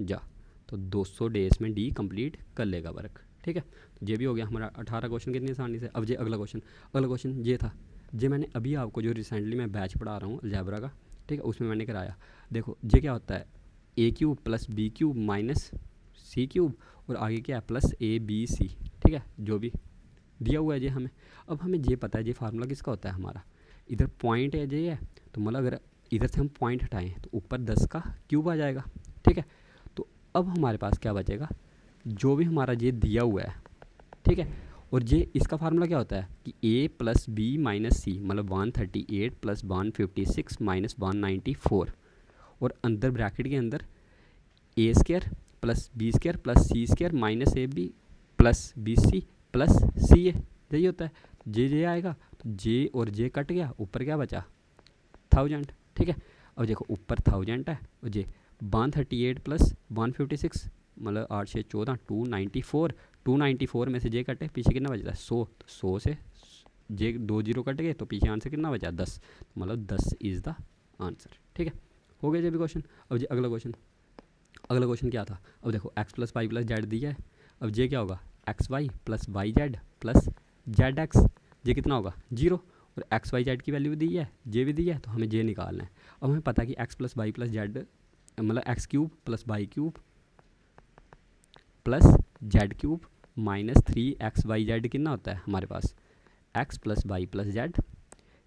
जा, तो 200 डेज में डी कंप्लीट कर लेगा वर्क, ठीक है। तो ये भी हो गया हमारा 18 क्वेश्चन कितनी आसानी से। अब ये अगला क्वेश्चन ये था, ये मैंने अभी आपको जो रिसेंटली मैं बैच पढ़ा रहा हूँ अलजेब्रा का, ठीक है, उसमें मैंने कराया। देखो ये क्या होता है, A cube plus B cube minus C cube, और आगे क्या है प्लस ए बी सी, ठीक है, जो भी दिया हुआ है ये हमें। अब हमें ये पता है ये फार्मूला किसका होता है हमारा, इधर पॉइंट है ये है, तो मतलब अगर इधर से हम पॉइंट हटाएं तो ऊपर 10 का क्यूब आ जाएगा, ठीक है। तो अब हमारे पास क्या बचेगा, जो भी हमारा ये दिया हुआ है, ठीक है। और ये इसका फार्मूला क्या होता है कि ए प्लस बी माइनस सी, मतलब 138 प्लस 156 माइनस 194, और अंदर ब्रैकेट के अंदर A square plus B square plus C square minus A B plus B C plus C A, यही होता है। जे आएगा तो जे और जे कट गया, ऊपर क्या बचा 1000, ठीक है। अब देखो ऊपर 1000 है, और जे 138 प्लस 156 मतलब 8 6 14 294, 294 में से जे कटे पीछे कितना बचता है 100, तो 100 से जे 2 जीरो कट गए तो पीछे आंसर कितना बचा 10, मतलब 10 इज़ द आंसर, ठीक है। हो गया जो भी क्वेश्चन। अब जी अगला क्वेश्चन क्या था, अब देखो x plus Y plus Z दिया है, अब ये क्या होगा X Y plus Y Z plus Z X, ये कितना होगा 0, और एक्स वाई जेड की वैल्यू भी दी है, जे भी दी है, तो हमें जे निकालना है। अब हमें पता है कि X plus Y plus Z मतलब X cube plus Y cube plus Z cube minus 3 Y Z कितना होता है हमारे पास X plus Y plus Z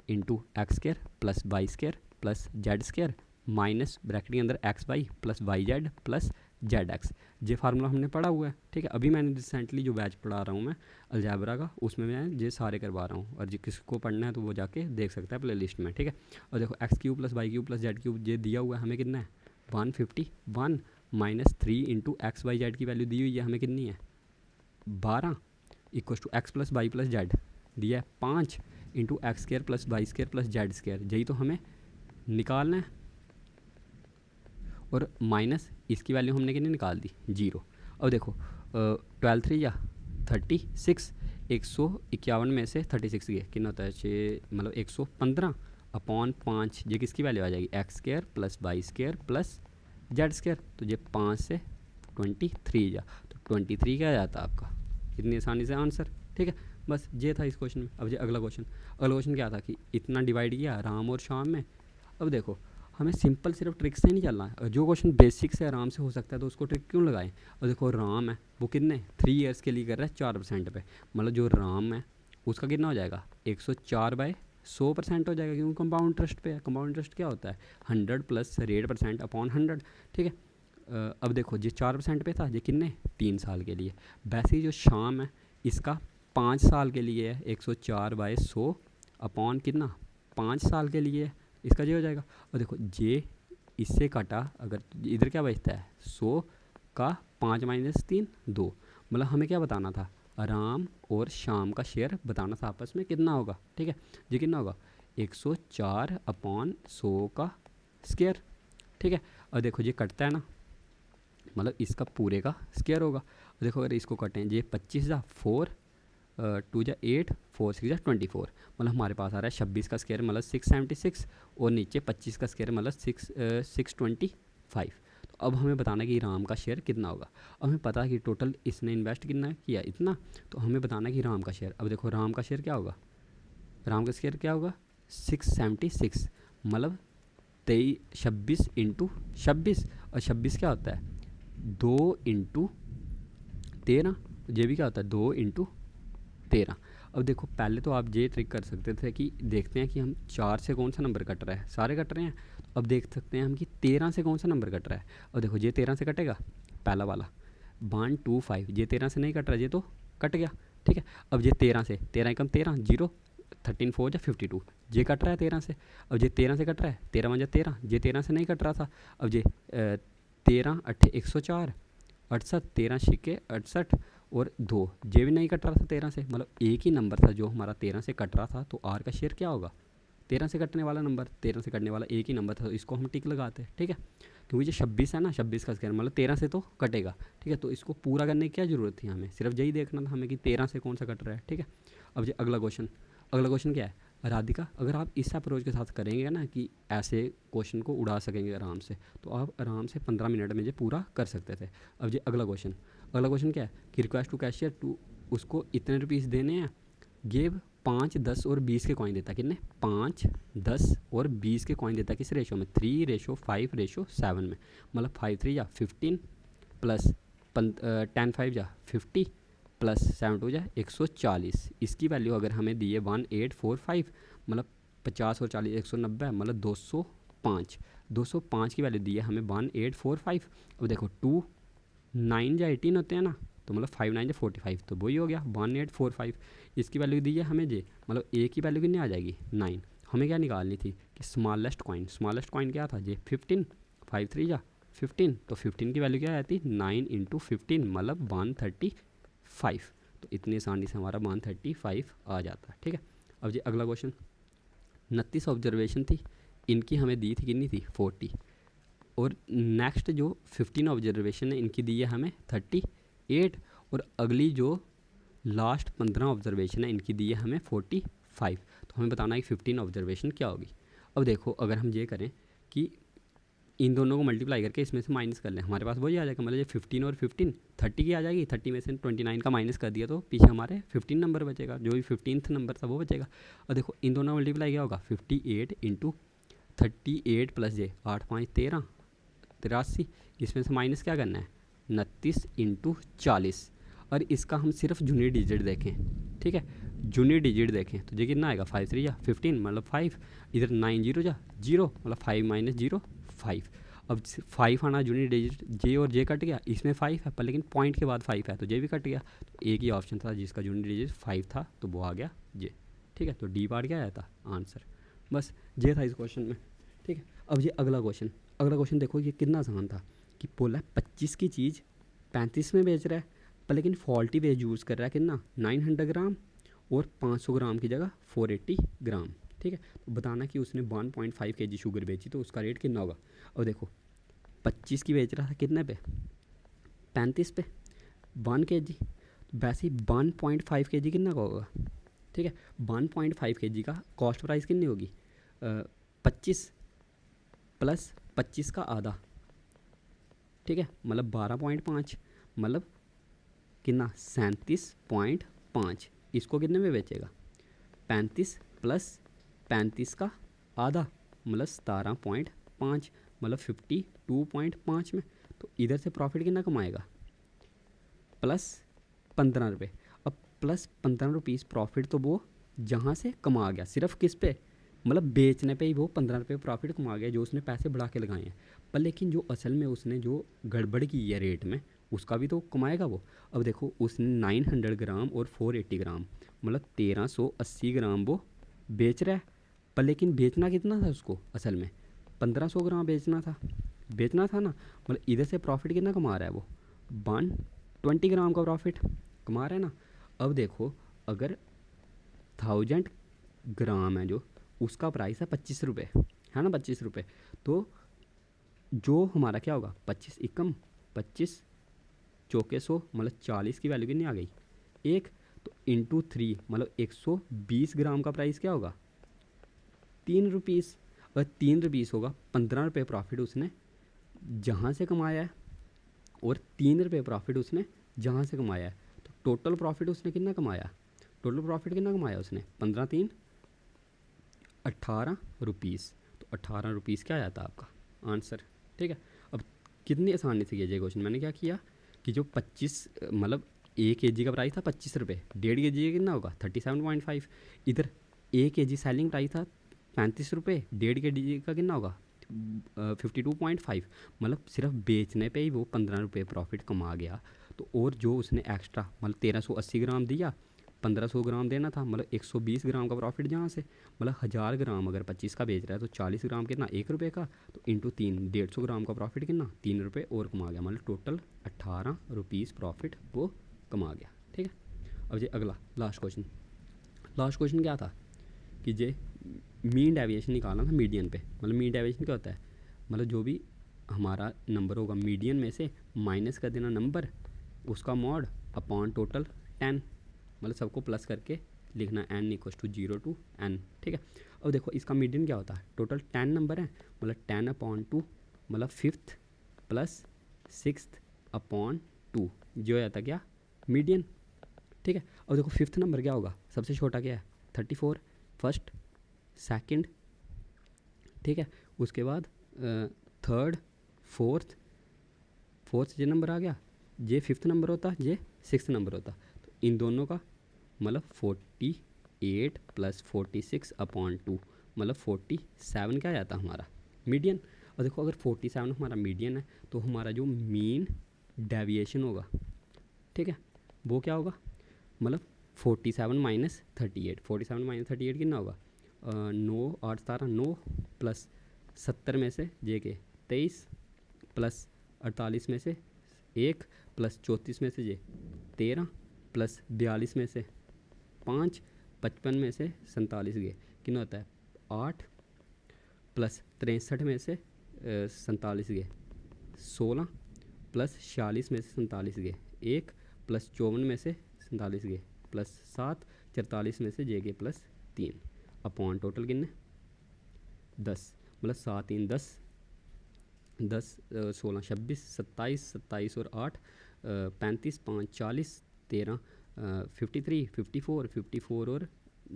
into X square plus Y square plus Z square minus bracket के अंदर X Y plus Y Z plus Z X. ये formula हमने पढ़ा हुआ है, ठीक है। अभी मैंने रिसेंटली जो बैच पढ़ा रहा हूँ मैं अलजेब्रा का, उसमें मैं ये सारे करवा रहा हूँ, और जो किसको पढ़ना है तो वो जाके देख सकता है प्ले लिस्ट में, ठीक है। और देखो X cube plus Y cube plus Z cube ये दिया हुआ है हमें कितना है 151 minus 3 into X Y Z की वैल्यू दी हुई है हमें कितनी है 12 equal to X plus Y plus Z दिया है 5 into X square plus Y square plus Z square, यही तो हमें निकालना है। और माइनस इसकी वैल्यू हमने कितनी निकाल दी 0। अब देखो 12 3 या 36, 151 में से 36 गए कितना होता है 6, मतलब 115 अपॉन 5, ये किसकी वैल्यू आ जाएगी X square plus Y square plus Z square, तो ये 5 से 23 जा, तो 23 क्या आ जाता है आपका इतनी आसानी से आंसर, ठीक है। बस ये था इस क्वेश्चन में। अब ये अगला क्वेश्चन क्या था कि इतना डिवाइड किया राम और शाम में। अब देखो हमें सिंपल सिर्फ ट्रिक से नहीं चलना है, जो क्वेश्चन बेसिक से आराम से हो सकता है तो उसको ट्रिक क्यों लगाएं। और देखो राम है वो कितने 3 ईयर्स के लिए कर रहा है 4% पे, मतलब जो राम है उसका कितना हो जाएगा 104/100% हो जाएगा, क्योंकि कंपाउंड इंटरेस्ट पे है। कंपाउंड इंटरेस्ट क्या होता है 100 प्लस रेट परसेंट अपॉन 100, ठीक है। अब देखो ये 4% पे था, ये कितने 3 साल के लिए। वैसे ही जो शाम है इसका 5 साल के लिए है 104/100 अपॉन कितना 5 साल के लिए है, इसका ये हो जाएगा। और देखो ये इससे काटा अगर इधर क्या बचता है 100 का 5 माइनस 3 2, मतलब हमें क्या बताना था राम और शाम का शेयर बताना था आपस में कितना होगा, ठीक है। ये कितना होगा 104/100 का स्क्वायर, ठीक है। और देखो ये कटता है ना, मतलब इसका पूरे का स्क्वायर होगा। और देखो अगर इसको कटें ये 25 जा 4 2 जा 8 4 6 जा 24, मतलब हमारे पास आ रहा है 26 का स्क्वायर मतलब 676, और नीचे 25 का स्क्वायर मतलब 625। तो अब हमें बताना है कि राम का शेयर कितना होगा। अब हमें पता है कि टोटल इसने इन्वेस्ट कितना किया इतना, तो हमें बताना है कि राम का शेयर। अब देखो राम का शेयर क्या होगा, राम का शेयर क्या होगा 676, मतलब 26 इंटू 26, और 26 क्या होता है 2 इंटू 13, ये भी क्या होता है 2 इंटू 13। अब देखो पहले तो आप ये ट्रिक कर सकते थे कि देखते हैं कि हम 4 से कौन सा नंबर कट रहा है, सारे कट रहे हैं। अब देख सकते हैं हम कि 13 से कौन सा नंबर कट रहा है। अब देखो ये 13 से कटेगा, पहला वाला 125, ये 13 से नहीं कट रहा, ये तो कट गया, ठीक है। अब ये 13 से, 13 एकम 13, 0, 13 4 जा 52, ये कट रहा है 13 से। अब ये 13 से कट रहा है, 13 1 जा 13, ये 13 से नहीं कट रहा था। अब ये 13 8 104, 68, 13 छिके 68 और 2, ये भी नहीं कट रहा था 13 से, मतलब एक ही नंबर था जो हमारा 13 से कट रहा था। तो आर का शेयर क्या होगा, 13 से कटने वाला नंबर, 13 से कटने वाला एक ही नंबर था, तो इसको हम टिक लगाते हैं, ठीक है। क्योंकि जो 26 है ना, 26 का स्क्वायर मतलब 13 से तो कटेगा, ठीक है। तो इसको पूरा करने की क्या ज़रूरत थी, हमें सिर्फ यही देखना था हमें कि 13 से कौन सा कट रहा है, ठीक है। अब ये अगला क्वेश्चन क्या है, राधिका, अगर आप इस अप्रोच के साथ करेंगे ना कि ऐसे क्वेश्चन को उड़ा सकेंगे आराम से, तो आप आराम से 15 मिनट में ये पूरा कर सकते थे। अब ये अगला क्वेश्चन क्या है कि रिक्वेस्ट टू कैशियर टू, उसको इतने रुपीज़ देने हैं, गिव 5 10 और 20 के कॉइन देता, कितने 5 10 और 20 के कॉइन देता, किस रेशो में 3:5:7 में, मतलब 5 3 जा 15 प्लस 10 5 जा 50 प्लस 7 2 जा 140। इसकी वैल्यू अगर हमें दी है 1845, मतलब 50 और 40 190, मतलब 205 की वैल्यू दी है हमें 1845। अब देखो 2 9 या 18 होते हैं ना, तो मतलब 5 9 या 45, तो वही हो गया 1845। इसकी वैल्यू दी है हमें जे, मतलब ए की वैल्यू कितनी आ जाएगी 9। हमें क्या निकालनी थी कि स्मॉलेस्ट कॉइन क्या था जे 15, 5 3 जा 15, तो 15 की वैल्यू क्या आती 9 × 15 मतलब 135। तो इतनी आसानी से हमारा 135 आ जाता है, ठीक है। अब जी अगला क्वेश्चन, 29 ऑब्जर्वेशन थी, इनकी हमें दी थी कितनी थी 40, और नेक्स्ट जो 15 ऑब्जर्वेशन है इनकी दी है हमें 38, और अगली जो लास्ट 15 ऑब्जर्वेशन है इनकी दी है हमें 45। तो हमें बताना है कि 15 ऑब्जर्वेशन क्या होगी। अब देखो अगर हम ये करें कि इन दोनों को मल्टीप्लाई करके इसमें से माइनस कर लें, हमारे पास वही आ जाएगा, मतलब ये 15 और 15 30 की आ जाएगी, 30 में से 29 का माइनस कर दिया तो पीछे हमारे 15 नंबर बचेगा, जो भी 15th नंबर था वो बचेगा। और देखो इन दोनों मल्टीप्लाई क्या होगा 58 × 38 प्लस जे 8 5 13 83, इसमें से माइनस क्या करना है 29 × 40, और इसका हम सिर्फ जूनियर डिजिट देखें, ठीक है, जूनियर डिजिट देखें तो ये कितना आएगा 5 3 जा 15 मतलब 5, इधर 9 0 जा 0 मतलब 5 - 0 5। अब 5 आना जूनियर डिजिट, जे और जे कट गया, इसमें 5 है पर लेकिन पॉइंट के बाद 5 है तो जे भी कट गया। तो एक ही ऑप्शन था जिसका जूनियर डिजिट 5 था, तो वो आ गया जे, ठीक है। तो डी पार्ट क्या आया था आंसर, बस ये था इस क्वेश्चन में, ठीक है। अब ये अगला क्वेश्चन देखो, ये कितना आसान था कि बोला 25 की चीज़ 35 में बेच रहा है, पर लेकिन फॉल्टी वेज यूज़ कर रहा है कितना 900 ग्राम, और 500 ग्राम की जगह 480 ग्राम, ठीक है। तो बताना कि उसने 1.5 kg शुगर बेची तो उसका रेट कितना होगा। और देखो 25 की बेच रहा था कितने पे 35 पे 1 kg, वैसे ही 1.5 kg कितना का होगा, ठीक है। 1.5 kg का कॉस्ट प्राइस कितनी होगी 25 प्लस 25 का आधा, ठीक है, मतलब 12.5, मतलब कितना 37.5। इसको कितने में बेचेगा 35 प्लस 35 का आधा मतलब 17.5, मतलब 52.5 में। तो इधर से प्रॉफिट कितना कमाएगा प्लस 15 रुपये। अब प्लस 15 रुपीज़ प्रॉफिट तो वो जहाँ से कमा गया, सिर्फ किस पे मतलब बेचने पे ही वो 15 रुपये प्रॉफिट कमा गया जो उसने पैसे बढ़ा के लगाए हैं, पर लेकिन जो असल में उसने जो गड़बड़ की है रेट में उसका भी तो कमाएगा वो। अब देखो उसने 900 ग्राम और 480 ग्राम मतलब 1380 ग्राम वो बेच रहा है, पर लेकिन बेचना कितना था उसको असल में 1500 ग्राम बेचना था ना, मतलब इधर से प्रॉफिट कितना कमा रहा है वो 120 ग्राम का प्रॉफिट कमा रहा है ना। अब देखो अगर 1000 ग्राम है जो उसका प्राइस है 25 रुपये, है ना 25 रुपये, तो जो हमारा क्या होगा 25 एकम 25 चौके 100 मतलब 40 की वैल्यू कितनी आ गई एक, तो इंटू 3 मतलब 120 ग्राम का प्राइस क्या होगा 3 रुपीज़, और 3 रुपीज़ होगा 15 रुपये प्रॉफिट उसने जहाँ से कमाया है, और 3 रुपये प्रॉफिट उसने जहाँ से कमाया है, तो टोटल प्रॉफिट उसने कितना कमाया उसने 15 3 18 रुपीज़। तो 18 रुपीज़ क्या आया था आपका आंसर, ठीक है। अब कितनी आसानी से कीजिए क्वेश्चन, मैंने क्या किया कि जो 25 मतलब 1 kg का प्राइस था 25 रुपये, 1.5 kg का कितना होगा 37.5। इधर 1 kg सेलिंग प्राइस था 35 रुपये, 1.5 kg का कितना होगा 52.5। मतलब सिर्फ बेचने पे ही वो 15 रुपये प्रॉफिट कमा गया। तो और जो उसने एक्स्ट्रा मतलब 1380 ग्राम दिया, 1500 ग्राम देना था, मतलब 120 ग्राम का प्रॉफिट जहाँ से, मतलब 1000 ग्राम अगर 25 का बेच रहा है तो 40 ग्राम कितना 1 रुपये का, तो इंटू 3 150 ग्राम का प्रॉफिट कितना 3 रुपये और कमा गया, मतलब टोटल 18 रुपीज़ प्रॉफिट वो कमा गया। ठीक है। अब ये अगला लास्ट क्वेश्चन क्या था कि जे मीन डेविएशन निकालना था मीडियन पे। मतलब मीन डेविएशन क्या होता है, मतलब जो भी हमारा नंबर होगा मीडियन में से माइनस कर देना नंबर, उसका मॉड अपॉन टोटल 10, मतलब सबको प्लस करके लिखना n equal to 0 to n। ठीक है। अब देखो इसका मीडियन क्या होता है, टोटल 10 नंबर है, मतलब 10 अपॉन 2 मतलब 5th प्लस 6th अपॉन 2, जो आता क्या मीडियन। ठीक है। अब देखो 5th नंबर क्या होगा, सबसे छोटा क्या है 34, फर्स्ट सेकंड, ठीक है। उसके बाद थर्ड फोर्थ ये नंबर आ गया, ये 5th नंबर होता, ये 6th नंबर होता। तो इन दोनों का मतलब 48 प्लस 46 अपॉन 2 मतलब 47 क्या जाता हमारा मीडियन। और देखो अगर 47 हमारा मीडियन है तो हमारा जो मीन डेविएशन होगा, ठीक है, वो क्या होगा, मतलब 47 माइनस 38, 47 माइनस 38 कितना होगा 9 8 17 9 प्लस 70 में से जे के 23 प्लस 48 में से 1 प्लस 34 में से जे 13 प्लस 42 में से 5 55 में से 47 गए कितना होता है 8 प्लस 63 में से 47 गए 16 प्लस 46 में से 47 गए 1 प्लस 54 में से 47 गए प्लस 7 44 में से जे गए प्लस 3 अपॉन टोटल कितने 10, मतलब 7 3 10 10 16 26 27 27 और 8 35 5 40 13 53 54 54 और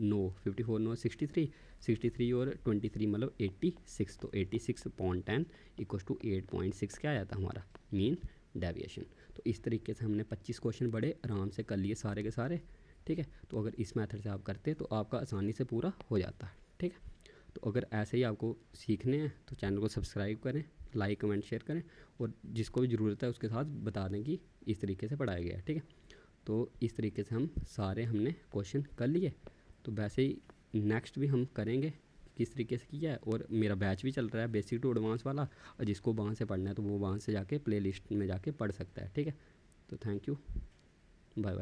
9 54 9 63 63 और 23 मतलब 86। तो 86.10 इक्वल टू 8.6 क्या आया था हमारा मीन डेविएशन। तो इस तरीके से हमने 25 क्वेश्चन बड़े आराम से कर लिए सारे के सारे। ठीक है। तो अगर इस मेथड से आप करते तो आपका आसानी से पूरा हो जाता है। ठीक है। तो अगर ऐसे ही आपको सीखने हैं तो चैनल को सब्सक्राइब करें, लाइक कमेंट शेयर करें, और जिसको भी ज़रूरत है उसके साथ बता दें कि इस तरीके से पढ़ाया गया है। ठीक है। तो इस तरीके से हम सारे हमने क्वेश्चन कर लिए। तो वैसे ही नेक्स्ट भी हम करेंगे किस तरीके से किया है, और मेरा बैच भी चल रहा है बेसिक टू एडवांस वाला, और जिसको वहाँ से पढ़ना है तो वो वहाँ से जाके प्ले लिस्ट में जाके पढ़ सकता है। ठीक है। तो थैंक यू, बाय बाय।